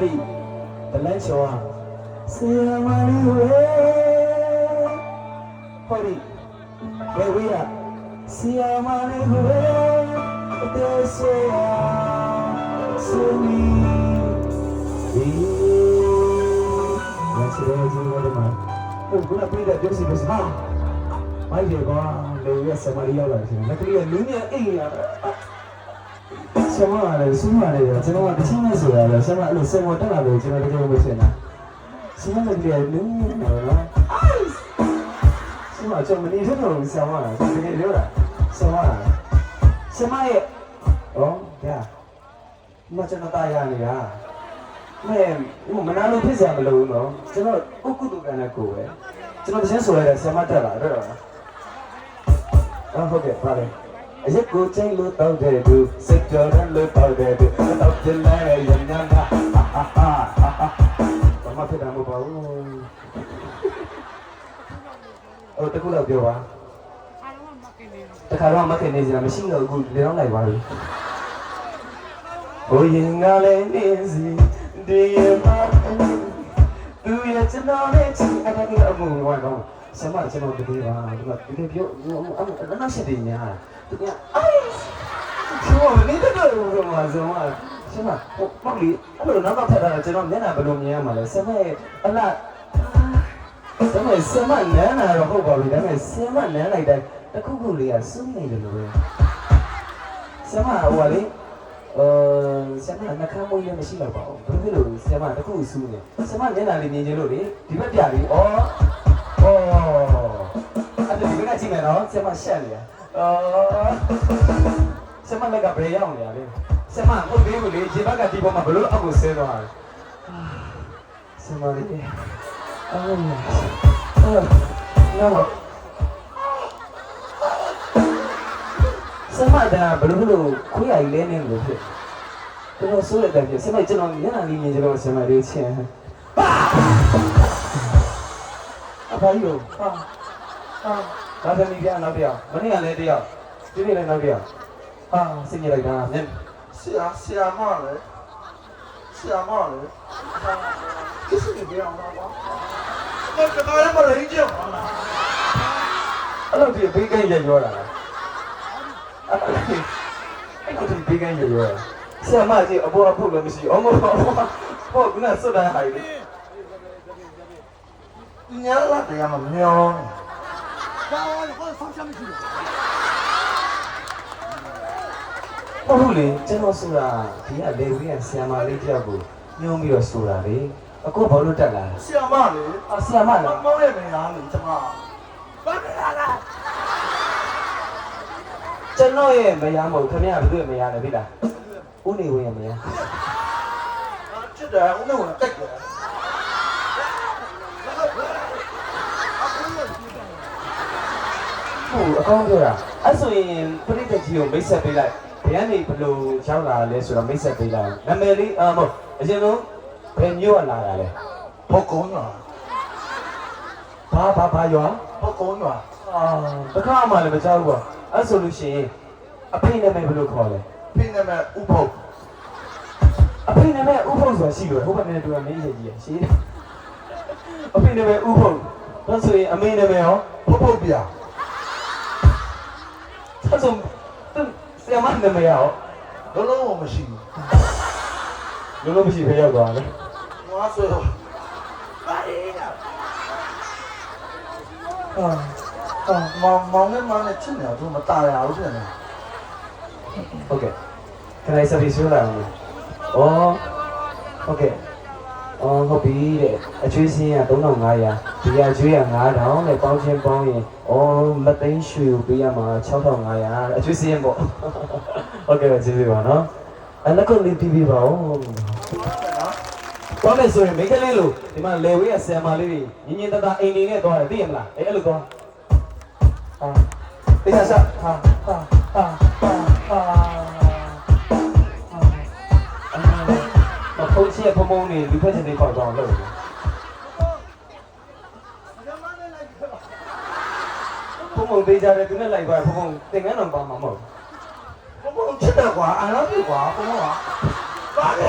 ဒီတလန်းချောဆီယမနီဝေဟောဒီဘယ်ဝေးရဆီယမနီဝေတေဆေဆီမီဒီမချရဲကြီးဝတ်မှာခုနပြည့်တဲ့ပြောစီပြောစီဟာမိုက်တယ်ကွာလေရဆမရီရောက်လာတယ်ငါကလေးကနင်းနေအိမ်ရဆမလည်းစူးမလည်းကျွန်တော်ကတချင်းနဲ့ဆိုရတယ်ဆမအဲ့လိုဆမတက်လာလို့ကျွန်တော်တကယ်မဖြစ်နိုင်ဆမလည်းကလေးနင်းနေတော့ဆမကျွန်မနေတော့ဆမလားတကယ်ပြောတာဆမရဲ့ဟောကြာမကျွန်တော်တာရနေတာမနာလို့ဖြစ်စရာမလိုဘူးနော်ကျွန်တော်ကုတုကန်နဲ့ကိုပဲကျွန်တော်တချင်းဆိုရတယ်ဆမတက်လာတော့ဟုတ်ကဲ့ပါတယ်အရက်ကိုချိန်လို့တောက်တဲ့သူစိတ်ကြော်ရလို့တောက်တဲ့သူတောက်ကြလဲရညာဟာဘာမှဖြစ်တာမဟုတ်ပါဘူးတခုလောက်ပြောပါတခါတော့မခင်နေစရာမရှိတော့အခုလေတော့လိုက်ပါပြီဟိုရင်ကလည်းနေစီဒီရမှာသူရဲ့ကျွန်တော်နဲ့ချစ်အပ်တဲ့အမှုဝါတော့ဆမကျွန်တော်တကယ်ပါဒီမှာတကယ်ပြောအနောက်ရှိတယ်ညာတကယ်အိုးကျော်နေတော့မှာဇုံးဆမပေါ့လေအဲ့လိုနောက်တော့ထပ်တာကျွန်တော်မျက်နှာဘယ်လိုမြင်ရမှာလဲဆမရဲ့အလားဆမနန်းလာတော့ဟုတ်ပါပြီဒါပေမဲ့ဆမနန်းလိုက်တိုင်းတခုခုလေးကစွန့်နေတယ်လို့ပဲဆမဟိုကလေဆမနှခမ်းမွေးလည်းမရှိတော့ပါဘူးဘယ်လိုဆမတခုစူးနေဆမမျက်နှာလေးမြင်ချင်လို့လေဒီဘက်ပြပြီအဲ့ဒါဒီဘက်ကကြည့်မယ်နော်ဆမရှက်နေရဆမလက်ကဘယ်ရောက်နေရလဲဆမဟုတ်သေးဘူးလေဒီဘက်ကဒီပေါ်မှာဘလို့အကူဆဲသွားတယ်ဆမလေးနော်ဆမတာဘလို့ခွေးရည်လဲနေလို့ဖြစ်တော်ဆိုးတဲ့ဖြစ်ဆမကျွန်တော်မျက်နှာလေးမြင်ကြတော့ဆမလေးချင်းအဖိုးရောဒါသမီးပြနောက်တစ်ယောက်မနေ့ကလည်းတစ်ယောက်ဒီနေ့လည်းနောက်တစ်ယောက်စိတ်ညစ်လိုက်တာနင်းဆရာမလည်းကိစ္စတွေပြောင်းတော့တော့လည်းမလေးကြောက်အဲ့လိုဒီဘေးကင်းရပြောတာလားအဲ့လိုဒီဘေးကင်းရပြောဆရာမကြီးအပေါ်အဖို့လည်းမရှိအောင်ဟုတ်ကနစွတ်တိုင်းဟိုင်လေညာလာတရားမမျောဟုတ်လေကျွန်တော်ဆိုတာဒီကလေဝီးကဆရာမလေးတယောက်ကိုညှိုးပြီးတော့ဆိုတာလေအခုဘာလို့တက်လာလဲဆရာမလေဆရာမလားမောင်းရမယ်လားလေကျွန်မဘာလဲလားကျွန်တော်ရဲ့မရမဟုတ်ခင်ဗျားဘယ်လိုမရလဲသိလားဦးနေဝင်ရမရချစ်တယ်ဦးနေဝင်တက်တယ်ဟုတ်အကောင်းပြောတာအဲ့ဆိုရင်ပရိသတ်ကြီးကိုမိတ်ဆက်ပေးလိုက်ဘယ်ကနေဘလို့ရောက်လာလဲဆိုတော့မိတ်ဆက်ပေးလိုက်နာမည်လေးမဟုတ်အရင်ဆုံးဘယ်မျိုးလာတာလဲဘောကုန်းရွာဘာရွာဘောကုန်းရွာတခါမှလည်းမကြောက်ဘူးပေါ့အဲ့ဆိုလို့ရှိရင်အဖေနာမည်ဘယ်လိုခေါ်လဲအဖေနာမည်ဥပုပ်အဖေနာမည်ဥပုပ်ဆိုတာရှိလို့ဟိုဘက်ကနေတူတာမင်းကြီးကြီးရှိတယ်အဖေနာမည်ဥပုပ်ဒါဆိုရင်အမေနာမည်ရောပုပ်ပြအဲ့ဆိုဆရာမနာမည်ရောလုံးမရှိဘူးလုံးမရှိဖျောက်သွားတယ်ငါဆိုတော့ပါလေမောင်နဲ့ချစ်နေတော့မตายရဘူးဖြစ်နေဟုတ်ကဲ့ခဏစပီးဆိုလာမယ်ဟုတ်ကဲ့ဟုတ်ပြီတဲ့အကျွေးစင်းက3500ဒီအကျွေးက9000နဲ့ပေါင်းချင်းပေါင်းရင်မသိန်းရွှေကိုပေးရမှာ6500အကျွေးစင်းပေါ့ဟုတ်ကဲ့ကျေးဇူးပါနော်အဲ့လက်ကိုလေးပြီးပြီပါဦးသွားမယ်ဆိုရင်မိန်းကလေးလို့ဒီမှာလေဝေးကဆယ်မာလေးတွေညင်ညင်တတအိမ်နေနဲ့သွားတယ်သိရမလားအဲ့လိုသွားတေးစားဖုန်းချစ်ဖုန်းနေလူဖက်ချင်တွေပေါက်သွားအောင်လုပ်တယ်ဖုန်းသေးကြတယ်သူနဲ့လိုက်သွားဖုန်းသင်္ကန်းတော်ပါမှာမဟုတ်ဖုန်းချစ်တယ်ကွာအာရပြီကွာဖုန်းကပါလေ